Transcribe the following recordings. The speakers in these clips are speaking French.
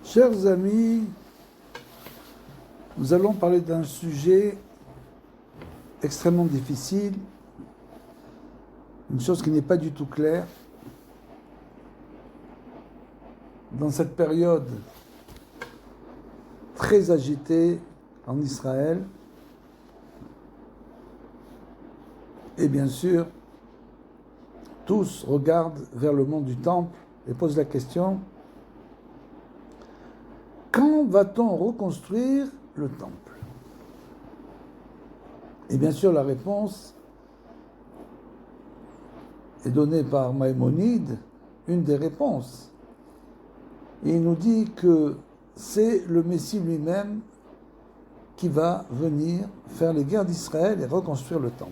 Chers amis, nous allons parler d'un sujet extrêmement difficile, une chose qui n'est pas du tout claire. Dans cette période très agitée en Israël, et bien sûr, tous regardent vers le mont du Temple et posent la question: quand va-t-on reconstruire le Temple? Et bien sûr, la réponse est donnée par Maïmonide, une des réponses. Et il nous dit que c'est le Messie lui-même qui va venir faire les guerres d'Israël et reconstruire le Temple.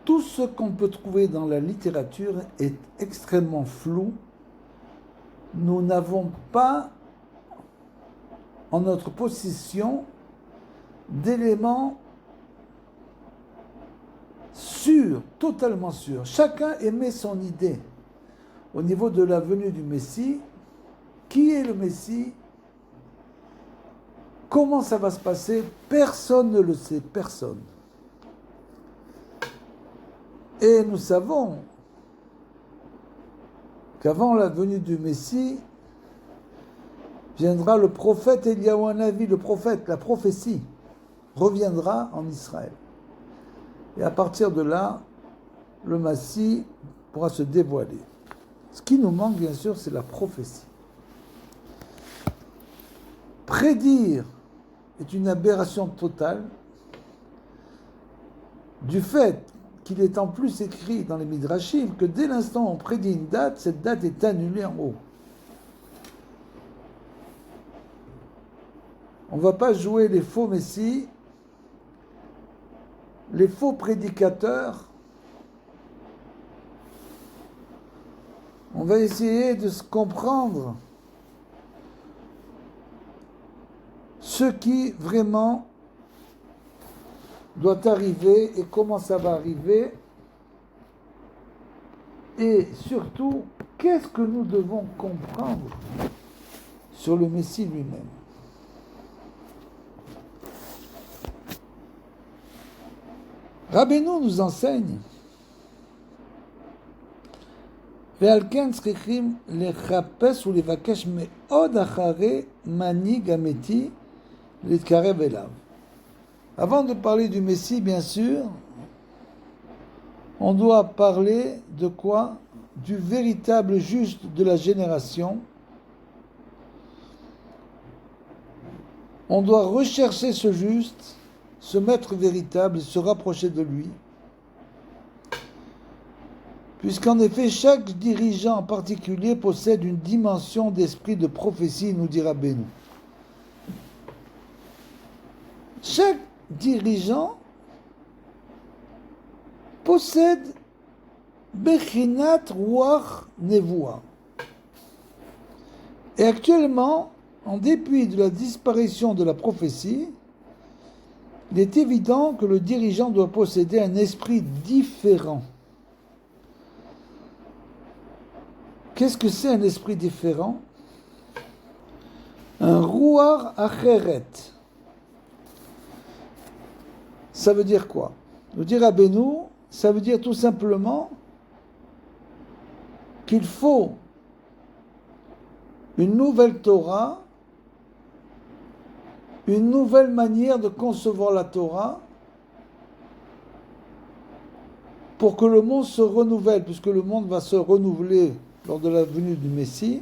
Tout ce qu'on peut trouver dans la littérature est extrêmement flou. Nous n'avons pas en notre possession d'éléments sûrs, totalement sûrs. Chacun émet son idée au niveau de la venue du Messie. Qui est le Messie? Comment ça va se passer? Personne ne le sait, personne. Et nous savons qu'avant la venue du Messie, viendra le prophète Eliyahu Hanavi, le prophète, la prophétie, reviendra en Israël. Et à partir de là, le Messie pourra se dévoiler. Ce qui nous manque, bien sûr, c'est la prophétie. Prédire est une aberration totale du fait qu'il est en plus écrit dans les Midrashim que dès l'instant où on prédit une date, cette date est annulée en haut. On ne va pas jouer les faux messies, les faux prédicateurs. On va essayer de se comprendre ce qui vraiment doit arriver et comment ça va arriver. Et surtout, qu'est-ce que nous devons comprendre sur le Messie lui-même. Rabbeinu nous enseigne ועל צריכים לחפש ולבקש מאוד אחרי מנהיג אמיתי להתקרב אליו. Avant de parler du Messie, bien sûr, on doit parler de quoi? Du véritable juste de la génération. On doit rechercher ce juste, ce maître véritable et se rapprocher de lui. Puisqu'en effet, chaque dirigeant en particulier possède une dimension d'esprit de prophétie, nous dira Rabbeinu. Chaque dirigeant possède Bechinat Ruach Nevoua. Et actuellement, en dépit de la disparition de la prophétie, il est évident que le dirigeant doit posséder un esprit différent. Qu'est-ce que c'est un esprit différent? Un Ruach Acheret. Ça veut dire quoi? Nous dire Rabbeinu, ça veut dire tout simplement qu'il faut une nouvelle Torah, une nouvelle manière de concevoir la Torah pour que le monde se renouvelle, puisque le monde va se renouveler lors de la venue du Messie.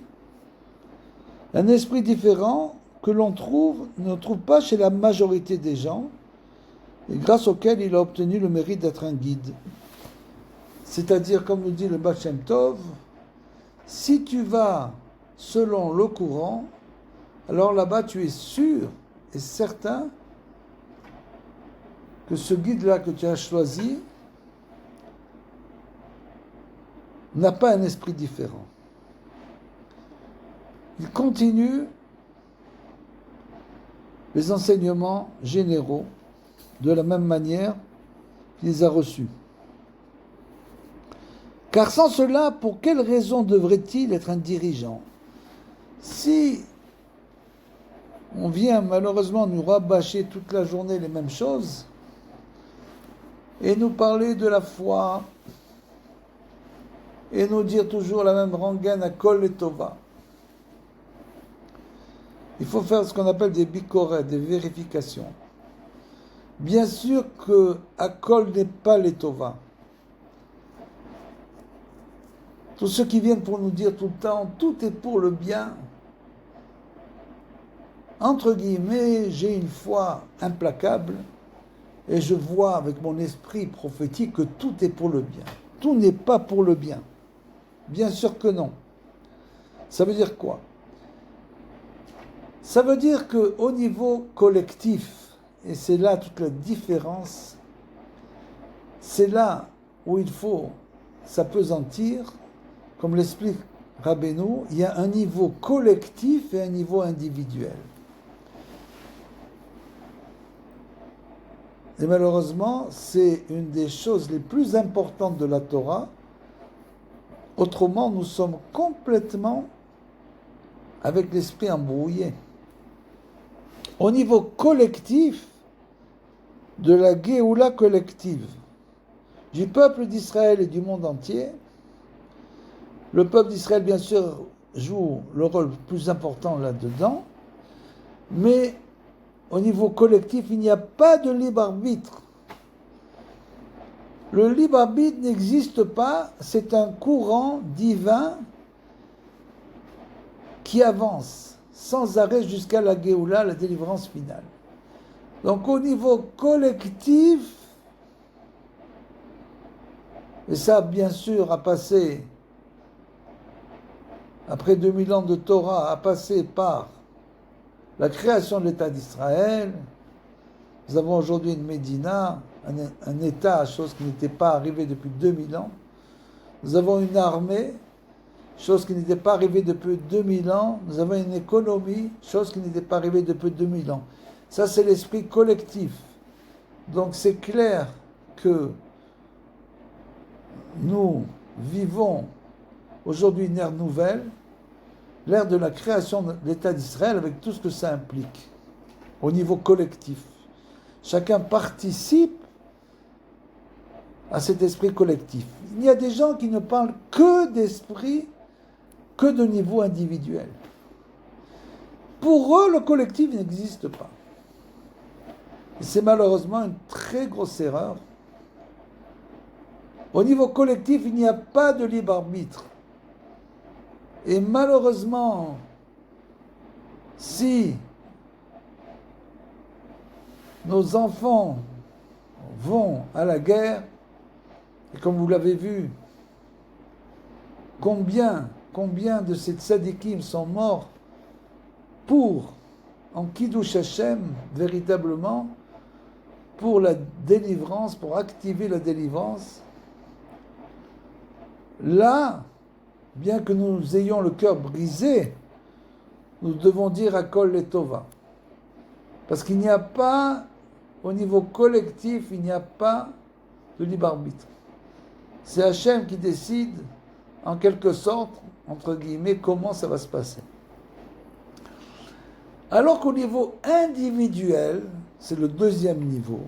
Un esprit différent que l'on ne trouve pas chez la majorité des gens, et grâce auquel il a obtenu le mérite d'être un guide. C'est-à-dire, comme nous dit le Baal Shem Tov, si tu vas selon le courant, alors là-bas tu es sûr et certain que ce guide-là que tu as choisi n'a pas un esprit différent. Il continue les enseignements généraux de la même manière qu'il les a reçus. Car sans cela, pour quelle raison devrait-il être un dirigeant? Si on vient malheureusement nous rabâcher toute la journée les mêmes choses et nous parler de la foi et nous dire toujours la même rengaine à Kol et Tova, il faut faire ce qu'on appelle des bikoret, des vérifications. Bien sûr que Akol n'est pas les Tova. Tous ceux qui viennent pour nous dire tout le temps, tout est pour le bien, entre guillemets, j'ai une foi implacable et je vois avec mon esprit prophétique que tout est pour le bien. Tout n'est pas pour le bien. Bien sûr que non. Ça veut dire quoi? Ça veut dire qu'au niveau collectif, et c'est là toute la différence, c'est là où il faut s'apesantir, comme l'explique Rabbeinu, il y a un niveau collectif et un niveau individuel. Et malheureusement, c'est une des choses les plus importantes de la Torah. Autrement, nous sommes complètement avec l'esprit embrouillé. Au niveau collectif, de la Géoula collective, du peuple d'Israël et du monde entier, le peuple d'Israël, bien sûr, joue le rôle le plus important là-dedans, mais au niveau collectif, il n'y a pas de libre arbitre. Le libre arbitre n'existe pas, c'est un courant divin qui avance sans arrêt jusqu'à la Géoula, la délivrance finale. Donc au niveau collectif, et ça bien sûr a passé, après 2000 ans de Torah, a passé par la création de l'État d'Israël. Nous avons aujourd'hui une Médina, un État, chose qui n'était pas arrivée depuis 2000 ans. Nous avons une armée, chose qui n'était pas arrivée depuis 2000 ans. Nous avons une économie, chose qui n'était pas arrivée depuis 2000 ans. Ça, c'est l'esprit collectif. Donc c'est clair que nous vivons aujourd'hui une ère nouvelle, l'ère de la création de l'État d'Israël avec tout ce que ça implique au niveau collectif. Chacun participe à cet esprit collectif. Il y a des gens qui ne parlent que d'esprit, que de niveau individuel. Pour eux, le collectif n'existe pas. Et c'est malheureusement une très grosse erreur. Au niveau collectif, il n'y a pas de libre arbitre. Et malheureusement, si nos enfants vont à la guerre, et comme vous l'avez vu, combien de ces tzadikim sont morts pour, en Kiddush Hashem, véritablement, pour la délivrance, pour activer la délivrance. Là, bien que nous ayons le cœur brisé, nous devons dire à Kol et Tova. Parce qu'il n'y a pas, au niveau collectif, il n'y a pas de libre arbitre. C'est Hachem qui décide, en quelque sorte, entre guillemets, comment ça va se passer. Alors qu'au niveau individuel, c'est le deuxième niveau,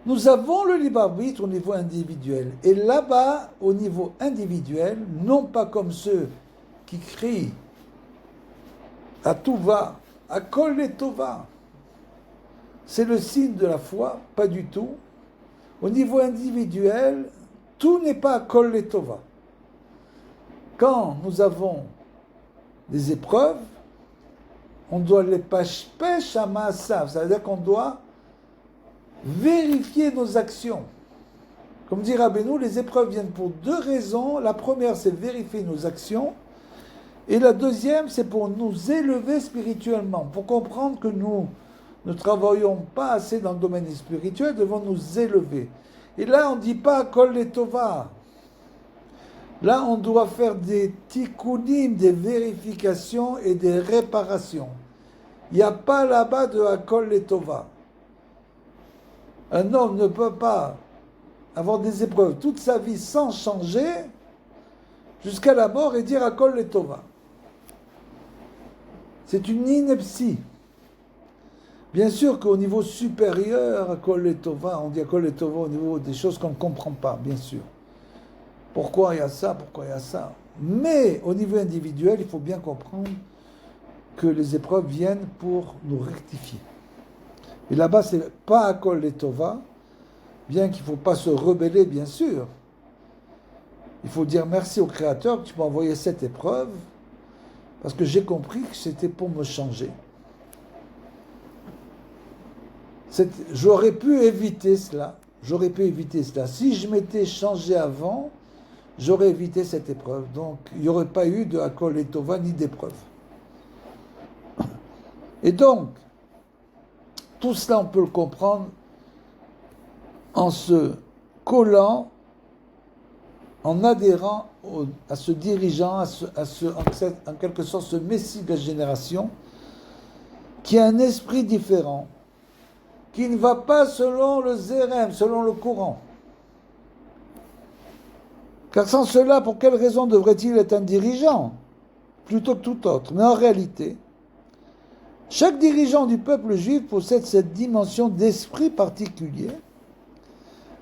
nous avons le libre arbitre au niveau individuel. Et là-bas, au niveau individuel, non pas comme ceux qui crient à tout va, à Kol et Tova, c'est le signe de la foi, pas du tout. Au niveau individuel, tout n'est pas à Kol et Tova. Quand nous avons des épreuves, on doit les pêche à Maasav, c'est-à-dire qu'on doit vérifier nos actions. Comme dit Rabbeinu, les épreuves viennent pour deux raisons. La première, c'est vérifier nos actions. Et la deuxième, c'est pour nous élever spirituellement, pour comprendre que nous ne travaillons pas assez dans le domaine spirituel, devons nous élever. Et là, on ne dit pas Kol et Tova. Là, on doit faire des tikkunim, des vérifications et des réparations. Il n'y a pas là-bas de Kol et Tova. Un homme ne peut pas avoir des épreuves toute sa vie sans changer, jusqu'à la mort et dire Akol Letova. C'est une ineptie. Bien sûr qu'au niveau supérieur, Akol Letova, on dit Akol Letova au niveau des choses qu'on ne comprend pas, bien sûr. Pourquoi il y a ça, pourquoi il y a ça. Mais au niveau individuel, il faut bien comprendre que les épreuves viennent pour nous rectifier. Et là-bas, c'est pas Akol Letova, bien qu'il ne faut pas se rebeller, bien sûr. Il faut dire merci au Créateur que tu m'as envoyé cette épreuve, parce que j'ai compris que c'était pour me changer. J'aurais pu éviter cela. J'aurais pu éviter cela. Si je m'étais changé avant, j'aurais évité cette épreuve. Donc, il n'y aurait pas eu de Akol Letova ni d'épreuve. Et donc, tout cela, on peut le comprendre en se collant, en adhérant à ce dirigeant, en quelque sorte ce messie de la génération, qui a un esprit différent, qui ne va pas selon le zérem, selon le courant. Car sans cela, pour quelle raison devrait-il être un dirigeant plutôt que tout autre? Mais en réalité, chaque dirigeant du peuple juif possède cette dimension d'esprit particulier,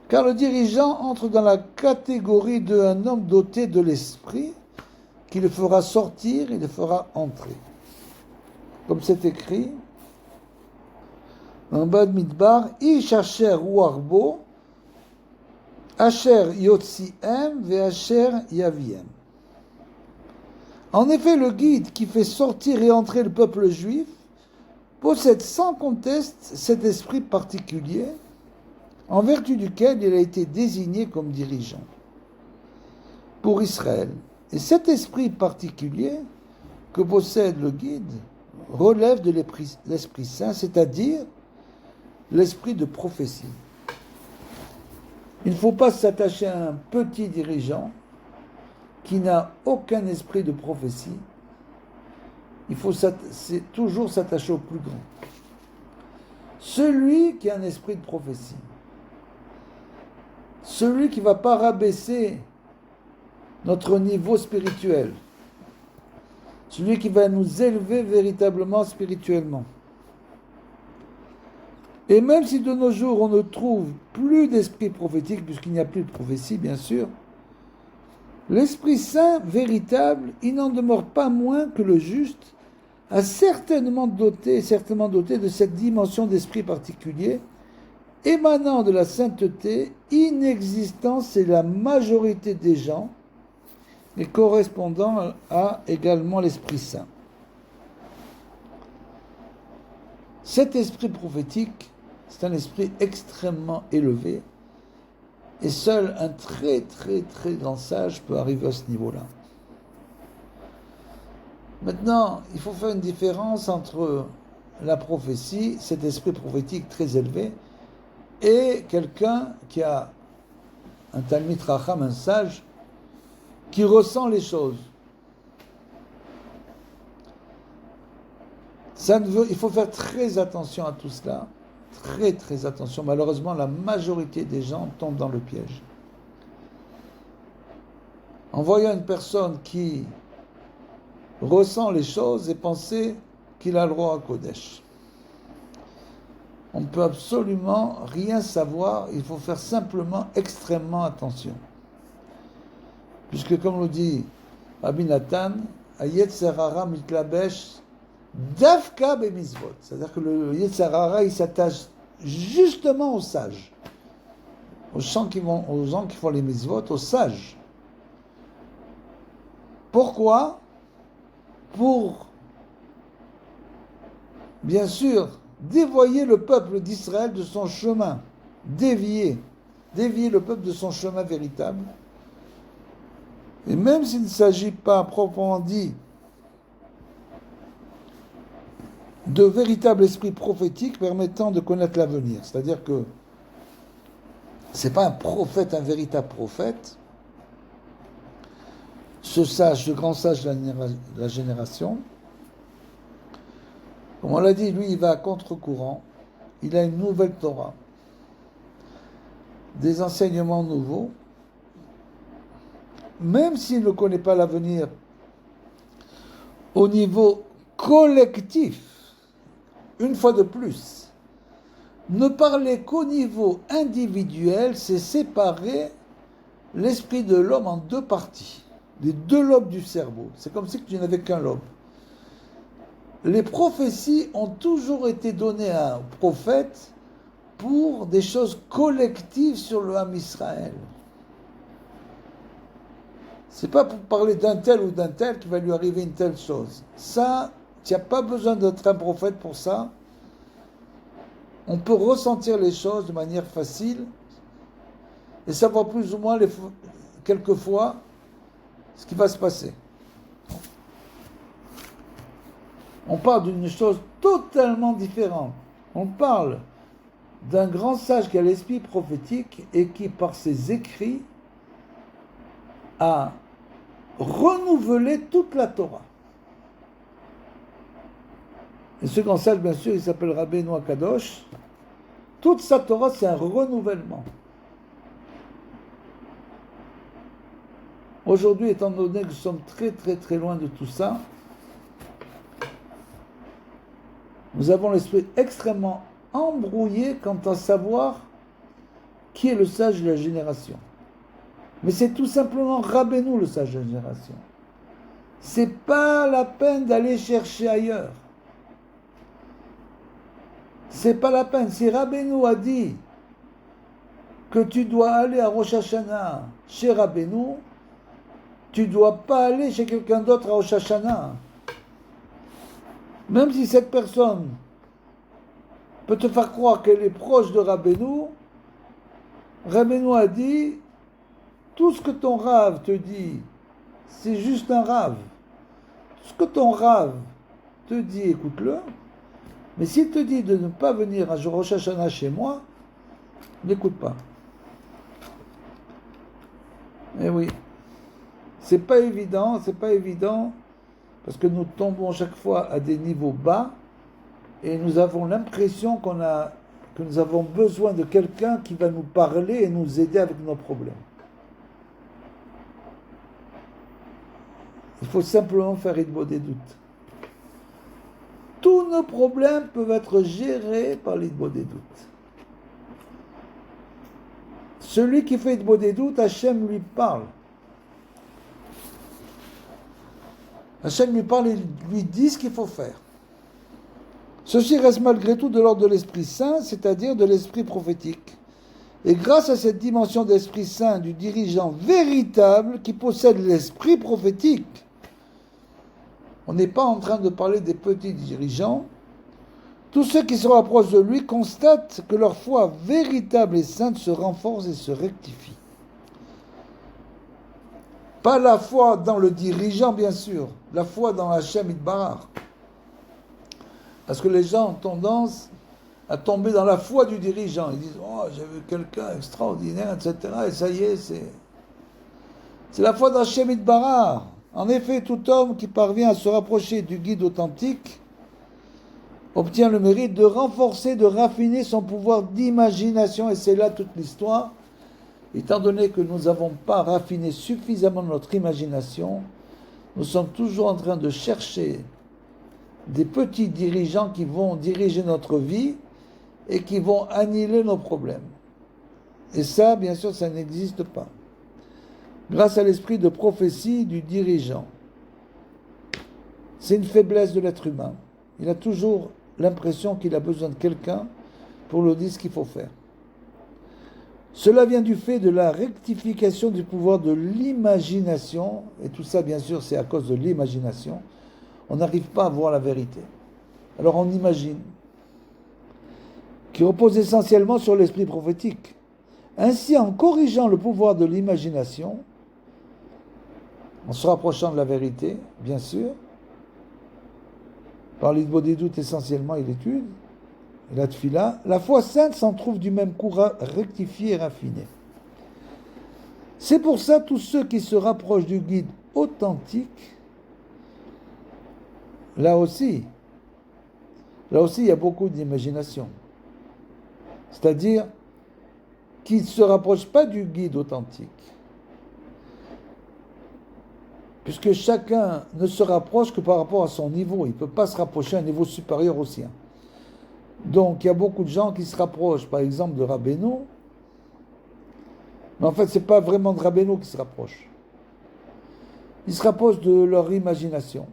car le dirigeant entre dans la catégorie d'un homme doté de l'esprit qui le fera sortir et le fera entrer. Comme c'est écrit en bas de Midbar, Ish asher ruarbo, asher yotziem ve asher yaviem. En effet, le guide qui fait sortir et entrer le peuple juif possède sans conteste cet esprit particulier en vertu duquel il a été désigné comme dirigeant pour Israël. Et cet esprit particulier que possède le guide relève de l'Esprit Saint, c'est-à-dire l'esprit de prophétie. Il ne faut pas s'attacher à un petit dirigeant qui n'a aucun esprit de prophétie. Il faut toujours s'attacher au plus grand. Celui qui a un esprit de prophétie. Celui qui ne va pas rabaisser notre niveau spirituel. Celui qui va nous élever véritablement spirituellement. Et même si de nos jours on ne trouve plus d'esprit prophétique, puisqu'il n'y a plus de prophétie, bien sûr, l'Esprit Saint véritable, il n'en demeure pas moins que le juste a certainement doté de cette dimension d'esprit particulier, émanant de la sainteté, inexistant chez la majorité des gens, et correspondant à également l'Esprit Saint. Cet esprit prophétique, c'est un esprit extrêmement élevé, et seul un très très très grand sage peut arriver à ce niveau-là. Maintenant, il faut faire une différence entre la prophétie, cet esprit prophétique très élevé, et quelqu'un qui a un Talmid Racham, un sage, qui ressent les choses. Il faut faire très attention à tout cela, très très attention. Malheureusement, la majorité des gens tombent dans le piège. En voyant une personne qui ressent les choses et penser qu'il a le droit à Kodesh. On ne peut absolument rien savoir, il faut faire simplement extrêmement attention. Puisque comme le dit Rabbi Nathan, Yetzer Hara mitlabesh davka bemizvot. C'est-à-dire que le Yetzer Hara, il s'attache justement aux sages, aux gens qui font les mitzvot, aux sages. Pourquoi? Pour, bien sûr, dévoyer le peuple d'Israël de son chemin, dévier le peuple de son chemin véritable. Et même s'il ne s'agit pas proprement dit de véritable esprit prophétique permettant de connaître l'avenir, c'est-à-dire que ce n'est pas un prophète, un véritable prophète, ce grand sage de la génération, comme on l'a dit, lui, il va à contre-courant, il a une nouvelle Torah. des enseignements nouveaux, même s'il ne connaît pas l'avenir au niveau collectif, une fois de plus, ne parler qu'au niveau individuel, c'est séparer l'esprit de l'homme en deux parties, les deux lobes du cerveau. C'est comme si tu n'avais qu'un lobe. Les prophéties ont toujours été données à un prophète pour des choses collectives sur le Ham Israël. C'est pas pour parler d'un tel ou d'un tel qu'il va lui arriver une telle chose. Ça, tu n'as pas besoin d'être un prophète pour ça. On peut ressentir les choses de manière facile et savoir plus ou moins quelquefois ce qui va se passer. On parle d'une chose totalement différente. On parle d'un grand sage qui a l'esprit prophétique et qui, par ses écrits, a renouvelé toute la Torah. Et ce grand sage, bien sûr, il s'appelle Rabbeinu Akadosh. Toute sa Torah, c'est un renouvellement. Aujourd'hui, étant donné que nous sommes très très très loin de tout ça, nous avons l'esprit extrêmement embrouillé quant à savoir qui est le sage de la génération. Mais c'est tout simplement Rabbeinu le sage de la génération. C'est pas la peine d'aller chercher ailleurs. C'est pas la peine. Si Rabbeinu a dit que tu dois aller à Rosh Hashanah chez Rabbeinu, tu dois pas aller chez quelqu'un d'autre à Rosh Hashanah. Même si cette personne peut te faire croire qu'elle est proche de Rabbeinu, Rabbeinu a dit, tout ce que ton rave te dit, c'est juste un rave. Tout ce que ton rave te dit, écoute-le. Mais s'il te dit de ne pas venir à Rosh Hashanah chez moi, n'écoute pas. Eh oui, c'est pas évident, parce que nous tombons chaque fois à des niveaux bas, et nous avons l'impression que nous avons besoin de quelqu'un qui va nous parler et nous aider avec nos problèmes. Il faut simplement faire Hitbod des doutes. Tous nos problèmes peuvent être gérés par l'Hitbod des doutes. Celui qui fait Hitbod des doutes, Hachem lui parle. Hachem lui parle et lui dit ce qu'il faut faire. Ceci reste malgré tout de l'ordre de l'Esprit Saint, c'est-à-dire de l'Esprit prophétique. Et grâce à cette dimension d'Esprit Saint du dirigeant véritable qui possède l'Esprit prophétique, on n'est pas en train de parler des petits dirigeants. Tous ceux qui se rapprochent de lui constatent que leur foi véritable et sainte se renforce et se rectifie. Pas la foi dans le dirigeant, bien sûr, la foi dans Hachem Yitbarach. Parce que les gens ont tendance à tomber dans la foi du dirigeant. Ils disent, oh, j'ai vu quelqu'un extraordinaire, etc. Et ça y est, c'est la foi d'Hachem Yitbarach. En effet, tout homme qui parvient à se rapprocher du guide authentique obtient le mérite de renforcer, de raffiner son pouvoir d'imagination. Et c'est là toute l'histoire. Étant donné que nous n'avons pas raffiné suffisamment notre imagination, nous sommes toujours en train de chercher des petits dirigeants qui vont diriger notre vie et qui vont annihiler nos problèmes. Et ça, bien sûr, ça n'existe pas. Grâce à l'esprit de prophétie du dirigeant. C'est une faiblesse de l'être humain. Il a toujours l'impression qu'il a besoin de quelqu'un pour lui dire ce qu'il faut faire. Cela vient du fait de la rectification du pouvoir de l'imagination, et tout ça, bien sûr, c'est à cause de l'imagination. On n'arrive pas à voir la vérité. Alors on imagine, qui repose essentiellement sur l'esprit prophétique. Ainsi, en corrigeant le pouvoir de l'imagination, en se rapprochant de la vérité, bien sûr, par l'Hitbod des doutes essentiellement et l'étude, et la tfila, la foi sainte s'en trouve du même coup rectifiée et raffinée. C'est pour ça tous ceux qui se rapprochent du guide authentique, là aussi, il y a beaucoup d'imagination. C'est-à-dire qui ne se rapproche pas du guide authentique. Puisque chacun ne se rapproche que par rapport à son niveau. Il ne peut pas se rapprocher à un niveau supérieur au sien. Donc, il y a beaucoup de gens qui se rapprochent, par exemple, de Rabbeinu. Mais en fait, ce n'est pas vraiment de Rabbeinu qui se rapproche. Ils se rapprochent de leur imagination.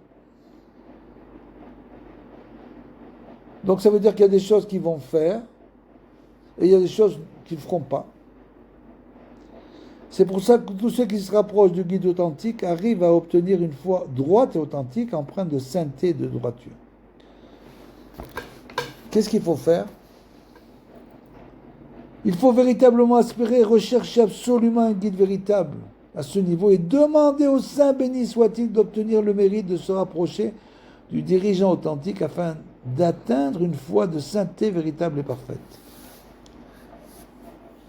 Donc, ça veut dire qu'il y a des choses qu'ils vont faire et il y a des choses qu'ils ne feront pas. C'est pour ça que tous ceux qui se rapprochent du guide authentique arrivent à obtenir une foi droite et authentique, empreinte de sainteté et de droiture. Qu'est-ce qu'il faut faire? Il faut véritablement aspirer, rechercher absolument un guide véritable à ce niveau et demander au Saint béni soit-il d'obtenir le mérite de se rapprocher du dirigeant authentique afin d'atteindre une foi de sainteté véritable et parfaite.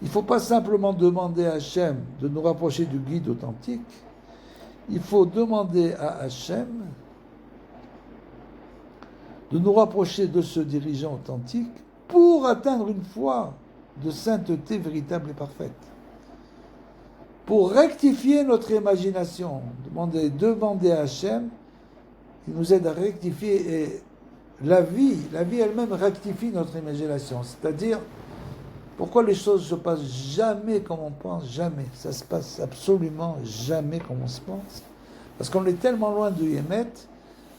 Il ne faut pas simplement demander à Hachem de nous rapprocher du guide authentique, il faut demander à Hachem de nous rapprocher de ce dirigeant authentique pour atteindre une foi de sainteté véritable et parfaite. Pour rectifier notre imagination, demander à Hachem, il nous aide à rectifier et la vie elle-même rectifie notre imagination. C'est-à-dire, pourquoi les choses ne se passent jamais comme on pense, jamais. Ça se passe absolument jamais comme on se pense. Parce qu'on est tellement loin de Yemet,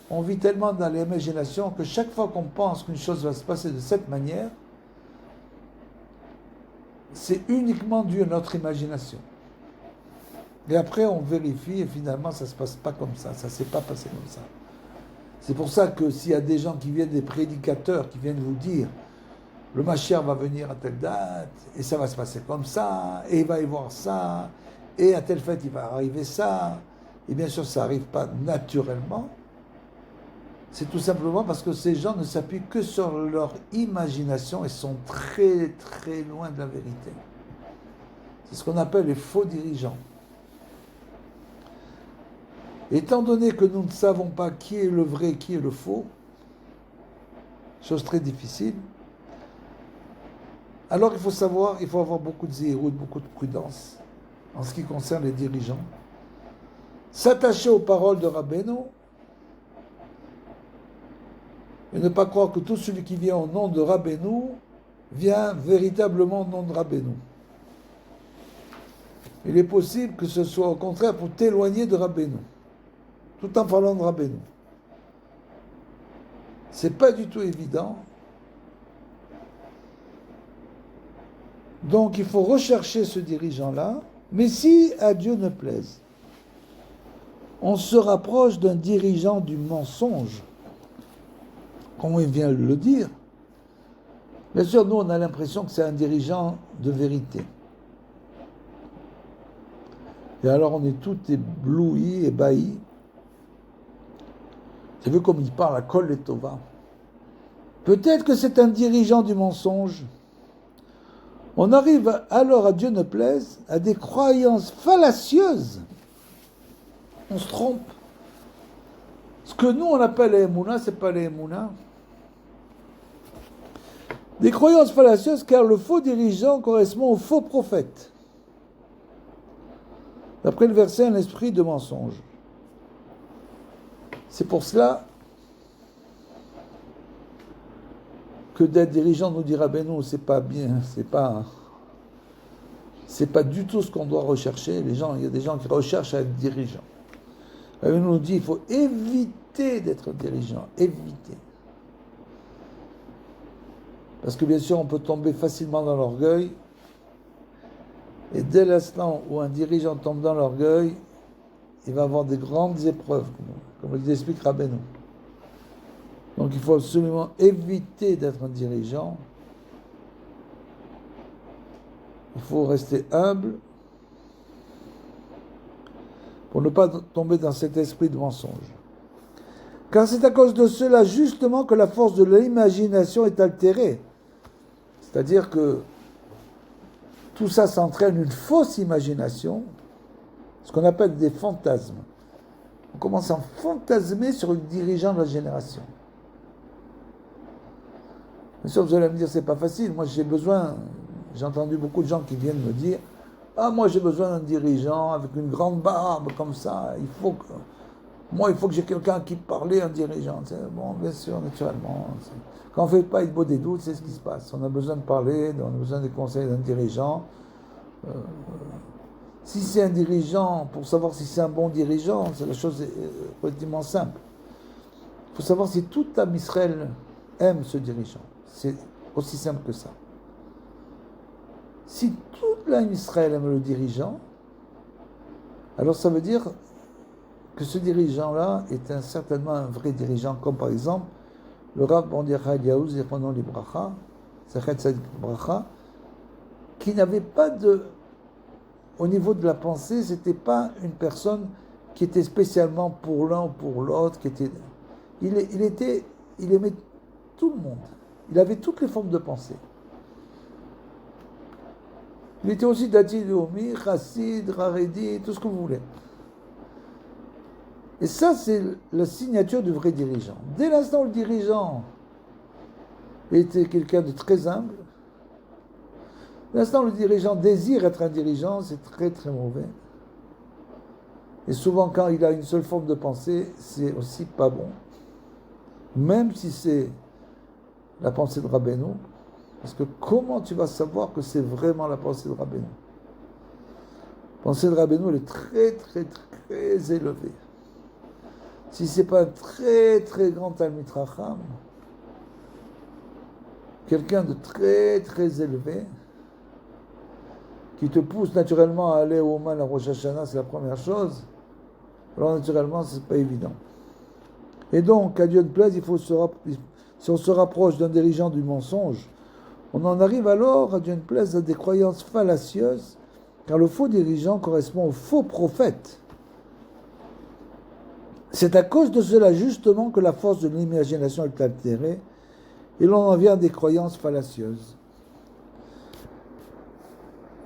on vit tellement dans l'imagination que chaque fois qu'on pense qu'une chose va se passer de cette manière, c'est uniquement dû à notre imagination. Et après, on vérifie et finalement, ça ne se passe pas comme ça. Ça ne s'est pas passé comme ça. C'est pour ça que s'il y a des gens qui viennent, des prédicateurs, qui viennent vous dire le Mashiach va venir à telle date, et ça va se passer comme ça, et il va y voir ça, et à telle fête il va arriver ça, et bien sûr ça n'arrive pas naturellement, c'est tout simplement parce que ces gens ne s'appuient que sur leur imagination et sont très très loin de la vérité. C'est ce qu'on appelle les faux dirigeants. Étant donné que nous ne savons pas qui est le vrai, qui est le faux, chose très difficile, alors il faut avoir beaucoup de zéro, beaucoup de prudence en ce qui concerne les dirigeants. S'attacher aux paroles de Rabbeinu et ne pas croire que tout celui qui vient au nom de Rabbeinu vient véritablement au nom de Rabbeinu. Il est possible que ce soit au contraire pour t'éloigner de Rabbeinu, tout en parlant de Rabbeinu. C'est pas du tout évident. Donc il faut rechercher ce dirigeant-là, mais si à Dieu ne plaise, on se rapproche d'un dirigeant du mensonge, comme il vient de le dire. Bien sûr, nous on a l'impression que c'est un dirigeant de vérité. Et alors on est tout ébloui, ébahi. Tu as vu comme il parle à Kol et Tova. Peut-être que c'est un dirigeant du mensonge. On arrive alors, à Dieu ne plaise, à des croyances fallacieuses. On se trompe. Ce que nous on appelle les Emouna, c'est pas les Emouna. Des croyances fallacieuses car le faux dirigeant correspond au faux prophète. D'après le verset, un esprit de mensonge. C'est pour cela que d'être dirigeant, nous dira Rabbeinu, c'est pas bien, c'est pas du tout ce qu'on doit rechercher. Il y a des gens qui recherchent à être dirigeant. Rabbeinu nous dit, il faut éviter d'être dirigeant, éviter. Parce que bien sûr, on peut tomber facilement dans l'orgueil. Et dès l'instant où un dirigeant tombe dans l'orgueil, il va avoir des grandes épreuves, comme il explique Rabbeinu. Donc il faut absolument éviter d'être un dirigeant. Il faut rester humble pour ne pas tomber dans cet esprit de mensonge. Car c'est à cause de cela justement que la force de l'imagination est altérée. C'est-à-dire que tout ça s'entraîne une fausse imagination, ce qu'on appelle des fantasmes. On commence à fantasmer sur le dirigeant de la génération. Bien sûr, vous allez me dire, c'est pas facile. Moi, j'ai besoin J'ai entendu beaucoup de gens qui viennent me dire ah, moi j'ai besoin d'un dirigeant avec une grande barbe comme ça. Il faut que j'ai quelqu'un qui parle, un dirigeant. Bon, bien sûr, naturellement. Quand on ne fait pas être beau des doutes, c'est ce qui se passe. On a besoin de parler, on a besoin des conseils d'un dirigeant. Si c'est un dirigeant, pour savoir si c'est un bon dirigeant, la chose est relativement simple. Il faut savoir si tout Am Israël aime ce dirigeant. C'est aussi simple que ça. Si toute l'Am Israël aime le dirigeant, alors ça veut dire que ce dirigeant-là est certainement un vrai dirigeant, comme par exemple le Rav Mordechai Eliyahu Zichrono Libracha, Zachet Tzadik Bracha, qui n'avait pas de... Au niveau de la pensée, c'était pas une personne qui était spécialement pour l'un ou pour l'autre, il aimait tout le monde. Il avait toutes les formes de pensée. Il était aussi Dati Leomi, Chassid, Haredi, tout ce que vous voulez. Et ça, c'est la signature du vrai dirigeant. Dès l'instant où le dirigeant était quelqu'un de très humble, dès l'instant où le dirigeant désire être un dirigeant, c'est très très mauvais. Et souvent, quand il a une seule forme de pensée, c'est aussi pas bon. Même si c'est la pensée de Rabbeinu, parce que comment tu vas savoir que c'est vraiment la pensée de Rabbeinu? La pensée de Rabbeinu, elle est très très très élevée. Si ce n'est pas un très très grand Talmid Chacham, quelqu'un de très très élevé, qui te pousse naturellement à aller au Oman à Rosh Hashanah, c'est la première chose, alors naturellement, ce n'est pas évident. Et donc, à Dieu ne plaise, si on se rapproche d'un dirigeant du mensonge, on en arrive alors, à Dieu ne plaise, à des croyances fallacieuses, car le faux dirigeant correspond au faux prophète. C'est à cause de cela justement que la force de l'imagination est altérée et l'on en vient à des croyances fallacieuses.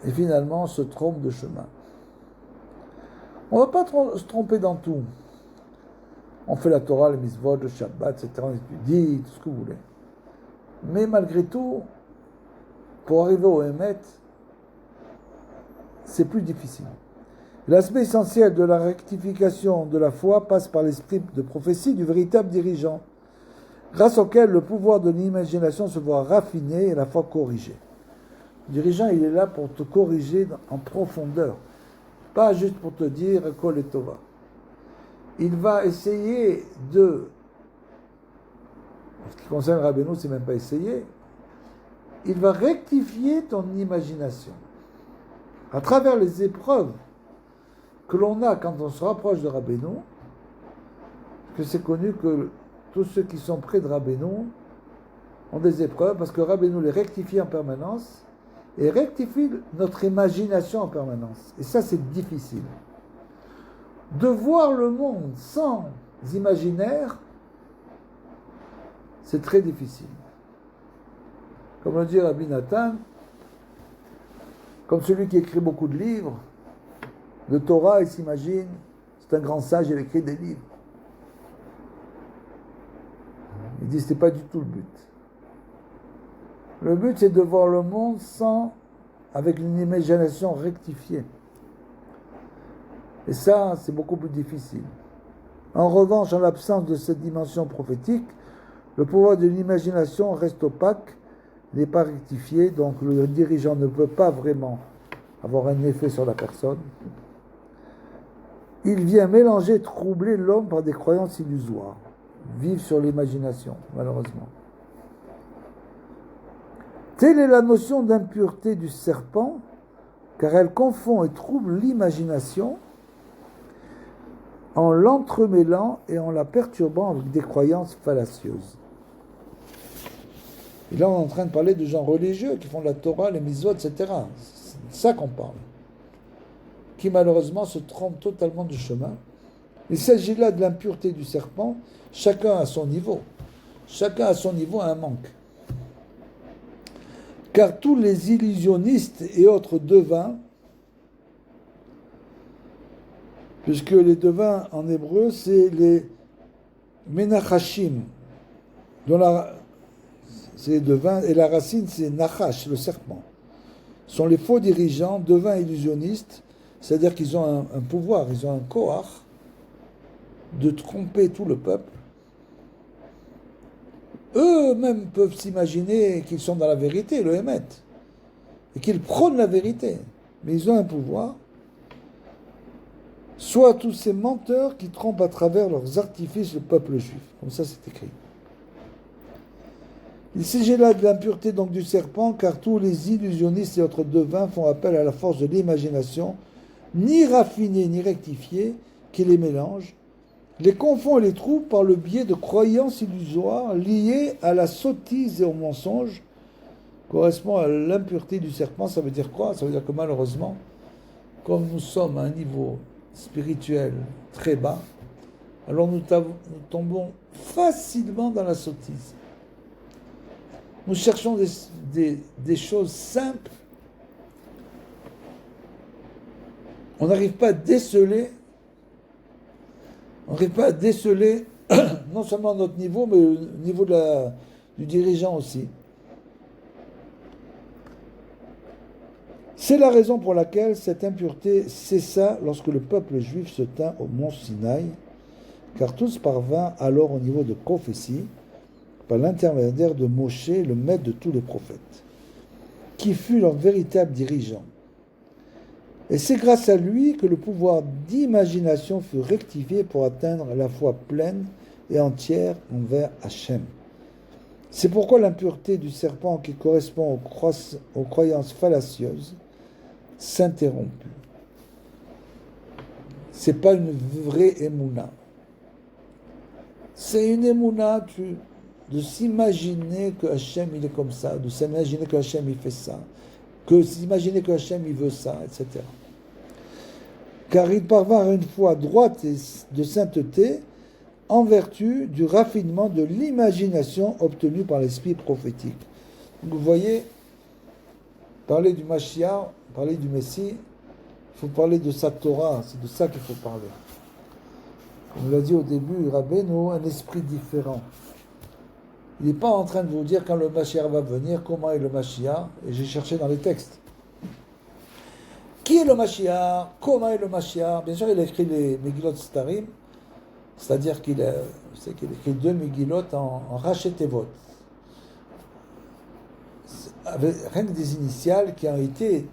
Et finalement, on se trompe de chemin. On ne va pas se tromper dans tout. On fait la Torah, le mitzvot, le Shabbat, etc. On étudie, tout ce que vous voulez. Mais malgré tout, pour arriver au Hémet, c'est plus difficile. L'aspect essentiel de la rectification de la foi passe par l'esprit de prophétie du véritable dirigeant, grâce auquel le pouvoir de l'imagination se voit raffiné et la foi corrigée. Le dirigeant, il est là pour te corriger en profondeur, pas juste pour te dire « Kol et Tova ». Il va essayer de... En ce qui concerne Rabbeinu, c'est même pas essayer. Il va rectifier ton imagination. À travers les épreuves que l'on a quand on se rapproche de Rabbeinu, parce que c'est connu que tous ceux qui sont près de Rabbeinu ont des épreuves, parce que Rabbeinu les rectifie en permanence, et rectifie notre imagination en permanence. Et ça, c'est difficile. De voir le monde sans imaginaire, c'est très difficile. Comme le dit Rabbi Nathan, comme celui qui écrit beaucoup de livres, de Torah, il s'imagine, c'est un grand sage, il écrit des livres. Il dit, ce n'est pas du tout le but. Le but, c'est de voir le monde avec une imagination rectifiée. Et ça, c'est beaucoup plus difficile. En revanche, en l'absence de cette dimension prophétique, le pouvoir de l'imagination reste opaque, n'est pas rectifié, donc le dirigeant ne peut pas vraiment avoir un effet sur la personne. Il vient mélanger, troubler l'homme par des croyances illusoires, vivre sur l'imagination, malheureusement. Telle est la notion d'impureté du serpent, car elle confond et trouble l'imagination en l'entremêlant et en la perturbant avec des croyances fallacieuses. Et là, on est en train de parler de gens religieux qui font de la Torah, les mitzvot, etc. C'est de ça qu'on parle. Qui malheureusement se trompent totalement du chemin. Il s'agit là de l'impureté du serpent, chacun à son niveau. Chacun à son niveau a un manque. Car tous les illusionnistes et autres devins, puisque les devins en hébreu, c'est les menachashim, c'est les devins, et la racine c'est nachash, le serpent. sont les faux dirigeants, devins illusionnistes, c'est-à-dire qu'ils ont un pouvoir, ils ont un koach de tromper tout le peuple. Eux-mêmes peuvent s'imaginer qu'ils sont dans la vérité, le émettent, et qu'ils prônent la vérité, mais ils ont un pouvoir. Soit tous ces menteurs qui trompent à travers leurs artifices le peuple juif. Comme ça, c'est écrit. Il s'agit là de l'impureté donc du serpent, car tous les illusionnistes et autres devins font appel à la force de l'imagination, ni raffinée ni rectifiée, qui les mélange, les confond et les trouve par le biais de croyances illusoires liées à la sottise et au mensonge, correspond à l'impureté du serpent. Ça veut dire quoi? Ça veut dire que malheureusement, comme nous sommes à un niveau spirituel très bas, alors nous tombons facilement dans la sottise. Nous cherchons des choses simples. On n'arrive pas à déceler, non seulement notre niveau, mais au niveau du dirigeant aussi. C'est la raison pour laquelle cette impureté cessa lorsque le peuple juif se tint au mont Sinaï, car tous parvinrent alors au niveau de prophétie, par l'intermédiaire de Moshe, le maître de tous les prophètes, qui fut leur véritable dirigeant. Et c'est grâce à lui que le pouvoir d'imagination fut rectifié pour atteindre la foi pleine et entière envers Hachem. C'est pourquoi l'impureté du serpent qui correspond aux croyances fallacieuses s'interrompit. C'est pas une vraie émouna. C'est une émouna de s'imaginer que Hachem il est comme ça, de s'imaginer que Hachem il fait ça, que s'imaginer que Hachem il veut ça, etc. Car il parvint à une foi droite et de sainteté en vertu du raffinement de l'imagination obtenue par l'esprit prophétique. Donc vous voyez, parler du Mashiach, parler du Messie, il faut parler de sa Torah, c'est de ça qu'il faut parler. Comme on l'a dit au début, Rabbeinu, un esprit différent. Il n'est pas en train de vous dire quand le Mashiach va venir, comment est le Mashiach, et j'ai cherché dans les textes. Qui est le Mashiach? Comment est le Mashiach? Bien sûr, il a écrit les Megillot Starim, c'est-à-dire qu'il a écrit 2 Megillot en Rachetevot. Avec rien que des initiales qui ont été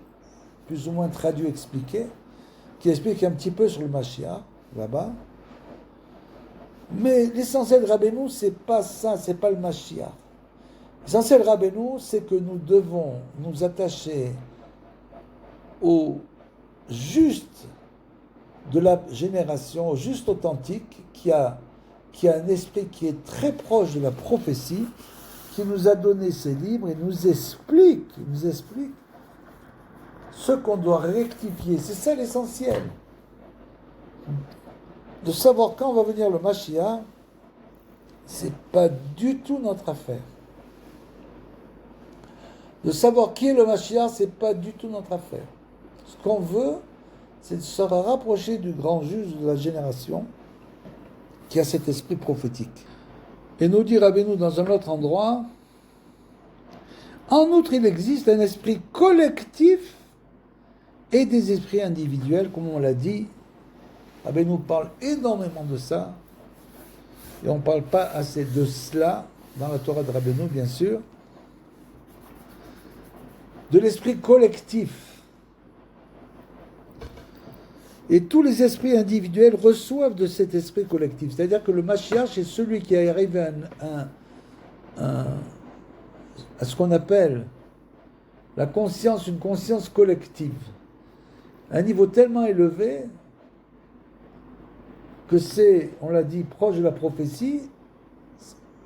plus ou moins traduites, expliquées, qui expliquent un petit peu sur le Mashiach, là-bas. Mais l'essentiel de Rabbeinu, c'est pas ça, c'est pas le Mashiach. L'essentiel de Rabbeinu, c'est que nous devons nous attacher au juste de la génération, au juste authentique, qui a un esprit qui est très proche de la prophétie, qui nous a donné ses livres et nous explique ce qu'on doit rectifier. C'est ça l'essentiel. De savoir quand va venir le Mashiach, c'est pas du tout notre affaire. De savoir qui est le Mashiach, c'est pas du tout notre affaire. Ce qu'on veut, c'est de se rapprocher du grand juge de la génération qui a cet esprit prophétique. Et nous dit Rabbeinu dans un autre endroit, en outre, il existe un esprit collectif et des esprits individuels, comme on l'a dit. Rabbeinu parle énormément de ça, et on ne parle pas assez de cela dans la Torah de Rabbeinu, bien sûr, de l'esprit collectif. Et tous les esprits individuels reçoivent de cet esprit collectif. C'est-à-dire que le Mashiach, c'est celui qui arrive à ce qu'on appelle la conscience, une conscience collective. À un niveau tellement élevé que c'est, on l'a dit, proche de la prophétie.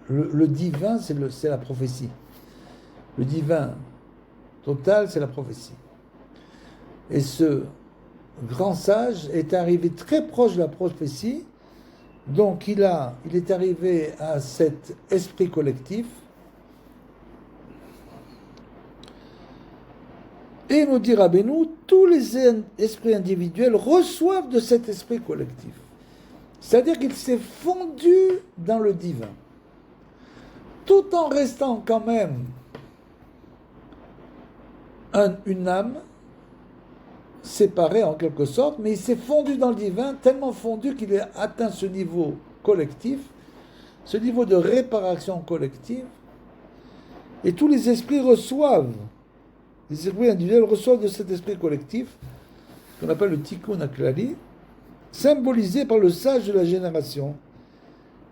Le divin, c'est la prophétie. Le divin total, c'est la prophétie. Et ce grand sage est arrivé très proche de la prophétie, donc il est arrivé à cet esprit collectif. Et nous dit Rabbeinu, tous les esprits individuels reçoivent de cet esprit collectif. C'est-à-dire qu'il s'est fondu dans le divin, tout en restant quand même une âme séparée en quelque sorte, mais il s'est fondu dans le divin, tellement fondu qu'il a atteint ce niveau collectif, ce niveau de réparation collective, et tous les esprits reçoivent, les esprits individuels reçoivent de cet esprit collectif, qu'on appelle le Tikkun HaKlali, symbolisé par le sage de la génération.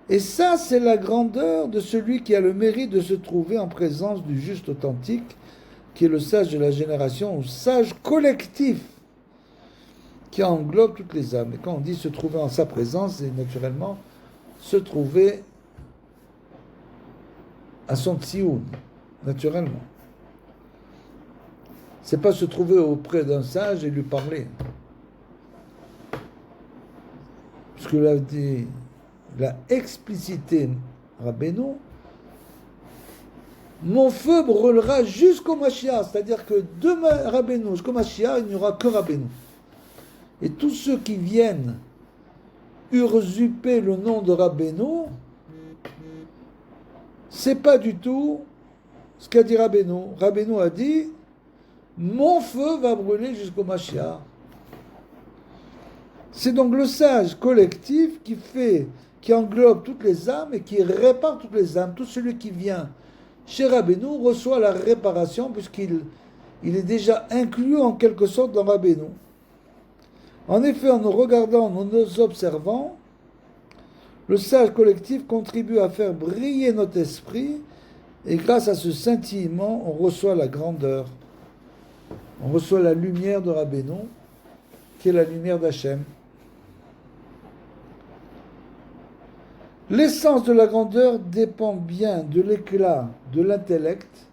Et ça, c'est la grandeur de celui qui a le mérite de se trouver en présence du juste authentique, qui est le sage de la génération, ou sage collectif, qui englobe toutes les âmes. Et quand on dit se trouver en sa présence, c'est naturellement se trouver à son tsioun, naturellement. C'est pas se trouver auprès d'un sage et lui parler. Parce que l'a explicité Rabbeinu, mon feu brûlera jusqu'au Mashiach, c'est-à-dire que de Rabbeinu jusqu'au Mashiach, il n'y aura que Rabbeinu. Et tous ceux qui viennent usurper le nom de Rabbeinu, c'est pas du tout ce qu'a dit Rabbeinu. Rabbeinu a dit, mon feu va brûler jusqu'au Mashiach. C'est donc le sage collectif qui englobe toutes les âmes et qui répare toutes les âmes. Tout celui qui vient chez Rabbeinu reçoit la réparation puisqu'il est déjà inclus en quelque sorte dans Rabbeinu. En effet, en nous regardant, en nous observant, le sage collectif contribue à faire briller notre esprit et grâce à ce scintillement, on reçoit la grandeur. On reçoit la lumière de Rabbeinu, qui est la lumière d'Hachem. L'essence de la grandeur dépend bien de l'éclat de l'intellect,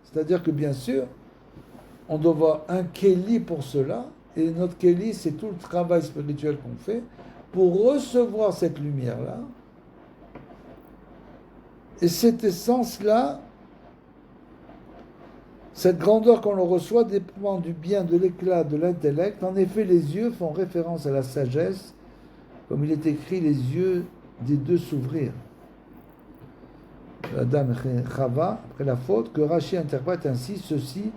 c'est-à-dire que bien sûr, on doit avoir un kéli pour cela, et notre kéli, c'est tout le travail spirituel qu'on fait pour recevoir cette lumière-là. Et cette essence-là, cette grandeur qu'on reçoit dépend du bien de l'éclat de l'intellect. En effet, les yeux font référence à la sagesse, comme il est écrit, les yeux des deux s'ouvrir. Adam et Chava, après la faute, que Rashi interprète ainsi, ceci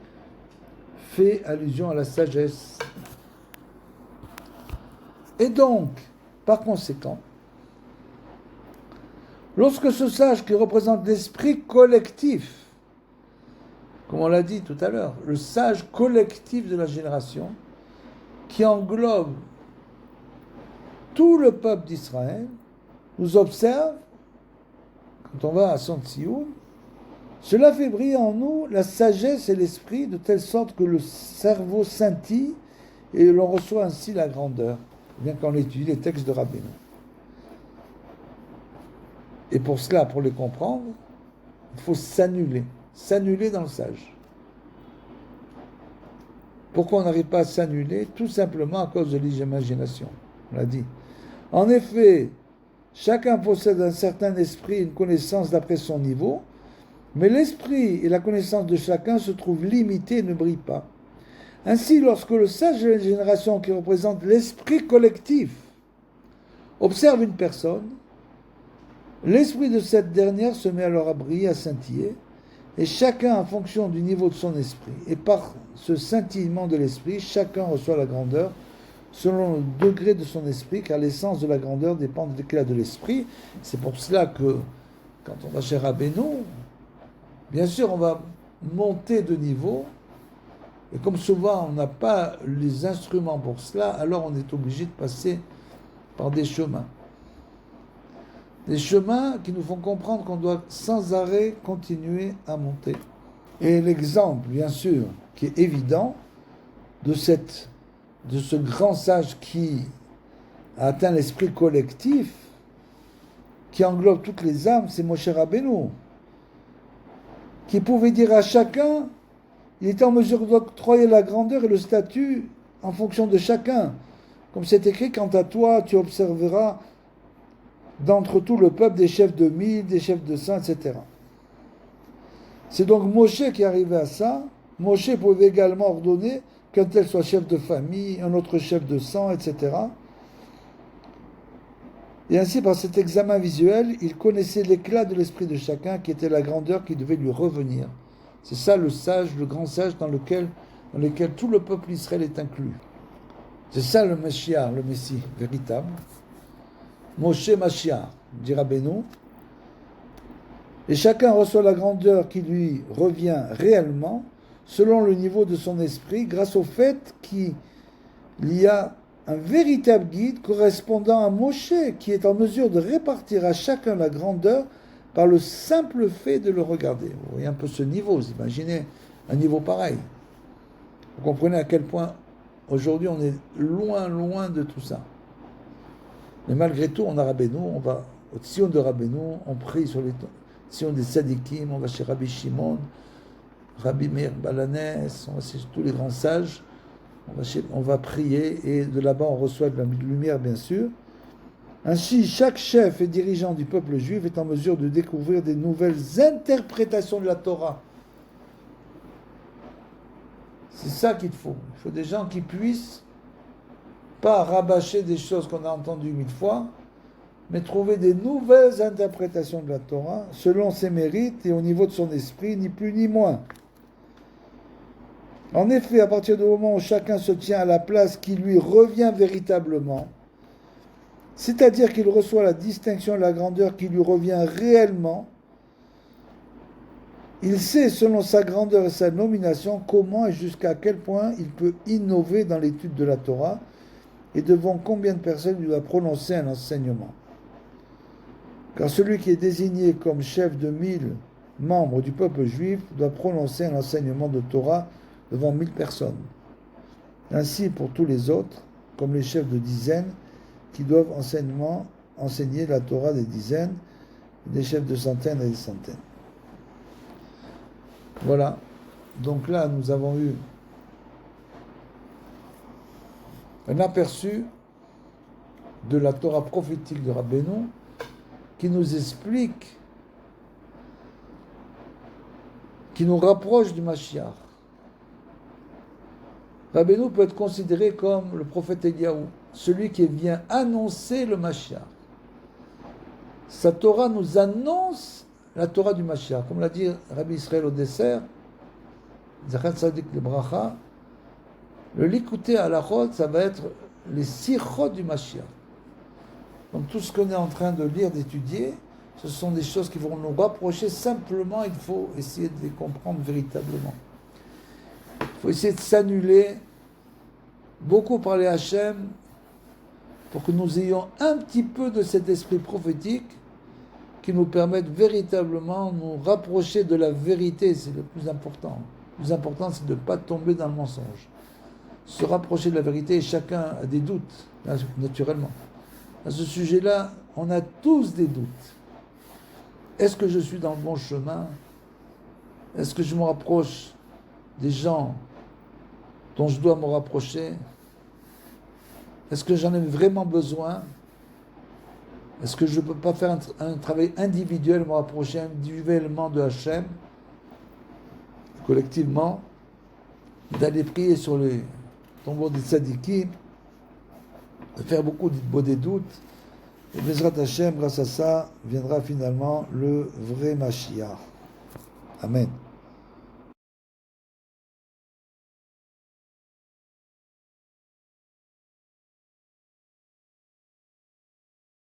fait allusion à la sagesse. Et donc, par conséquent, lorsque ce sage qui représente l'esprit collectif, comme on l'a dit tout à l'heure, le sage collectif de la génération, qui englobe tout le peuple d'Israël, nous observe, quand on va à son tsioun, cela fait briller en nous la sagesse et l'esprit, de telle sorte que le cerveau scintille et l'on reçoit ainsi la grandeur, bien qu'on étudie les textes de Rabbeinu. Et pour cela, pour les comprendre, il faut s'annuler dans le sage. Pourquoi on n'arrive pas à s'annuler? Tout simplement à cause de l'imagination. On l'a dit. En effet, chacun possède un certain esprit, une connaissance d'après son niveau, mais l'esprit et la connaissance de chacun se trouvent limités et ne brillent pas. Ainsi, lorsque le sage de la génération qui représente l'esprit collectif observe une personne, l'esprit de cette dernière se met alors à briller, à scintiller, et chacun en fonction du niveau de son esprit. Et par ce scintillement de l'esprit, chacun reçoit la grandeur selon le degré de son esprit, car l'essence de la grandeur dépend de l'éclat de l'esprit. C'est pour cela que, quand on va chez Rabbeinu, bien sûr, on va monter de niveau, et comme souvent, on n'a pas les instruments pour cela, alors on est obligé de passer par des chemins. Des chemins qui nous font comprendre qu'on doit sans arrêt continuer à monter. Et l'exemple, bien sûr, qui est évident, de ce grand sage qui a atteint l'esprit collectif, qui englobe toutes les âmes, c'est Moshe Rabbeinu, qui pouvait dire à chacun, il était en mesure d'octroyer la grandeur et le statut en fonction de chacun. Comme c'est écrit, quant à toi, tu observeras d'entre tout le peuple des chefs de 1000, des chefs de 100, etc. C'est donc Moshe qui arrivait à ça. Moshe pouvait également ordonner qu'un tel soit chef de famille, un autre chef de sang, etc. Et ainsi, par cet examen visuel, il connaissait l'éclat de l'esprit de chacun, qui était la grandeur qui devait lui revenir. C'est ça le sage, le grand sage dans lequel dans lesquels tout le peuple Israël est inclus. C'est ça le Mashiach, le Messie véritable. Moshe Mashiach, dit Rabbeinu. Et chacun reçoit la grandeur qui lui revient réellement, selon le niveau de son esprit, grâce au fait qu'il y a un véritable guide correspondant à Moshe, qui est en mesure de répartir à chacun la grandeur par le simple fait de le regarder. Vous voyez un peu ce niveau, vous imaginez un niveau pareil. Vous comprenez à quel point aujourd'hui on est loin, loin de tout ça. Mais malgré tout, on a Rabbeinu, on va au Tzion de Rabbeinu, on prie sur les Tzion des Tzadikim, on va chez Rabbi Shimon, Rabbi Meir Balanès, on va chez tous les grands sages, on va prier et de là-bas on reçoit de la lumière bien sûr. Ainsi, chaque chef et dirigeant du peuple juif est en mesure de découvrir des nouvelles interprétations de la Torah. C'est ça qu'il faut. Il faut des gens qui puissent pas rabâcher des choses qu'on a entendues 1000 fois, mais trouver des nouvelles interprétations de la Torah selon ses mérites et au niveau de son esprit, ni plus ni moins. En effet, à partir du moment où chacun se tient à la place qui lui revient véritablement, c'est-à-dire qu'il reçoit la distinction et la grandeur qui lui revient réellement, il sait, selon sa grandeur et sa nomination, comment et jusqu'à quel point il peut innover dans l'étude de la Torah et devant combien de personnes il doit prononcer un enseignement. Car celui qui est désigné comme chef de 1000 membres du peuple juif doit prononcer un enseignement de Torah devant 1000 personnes. Ainsi pour tous les autres, comme les chefs de dizaines, qui doivent enseigner la Torah des dizaines, des chefs de centaines et des centaines. Voilà. Donc là, nous avons eu un aperçu de la Torah prophétique de Rabbeinu qui nous explique, qui nous rapproche du Mashiach. Rabbeinu peut être considéré comme le prophète Eliyahu, celui qui vient annoncer le Mashiach. Sa Torah nous annonce la Torah du Mashiach. Comme l'a dit Rabbi Israël au dessert, Zachat Sadik le Bracha, le Likutei Halachot, ça va être les sichot du Mashiach. Donc tout ce qu'on est en train de lire, d'étudier, ce sont des choses qui vont nous rapprocher. Simplement, il faut essayer de les comprendre véritablement. Il faut essayer de s'annuler, beaucoup parler à Hachem, pour que nous ayons un petit peu de cet esprit prophétique qui nous permette véritablement de nous rapprocher de la vérité. C'est le plus important. Le plus important, c'est de ne pas tomber dans le mensonge. Se rapprocher de la vérité, et chacun a des doutes, naturellement. À ce sujet-là, on a tous des doutes. Est-ce que je suis dans le bon chemin? Est-ce que je me rapproche des gens dont je dois me rapprocher? Est-ce que j'en ai vraiment besoin? Est-ce que je ne peux pas faire un travail individuel, me rapprocher individuellement de Hachem, collectivement, d'aller prier sur les tombeaux des tzadikim, de faire beaucoup des doutes, et Bezrat Hachem, grâce à ça, viendra finalement le vrai Mashiach. Amen.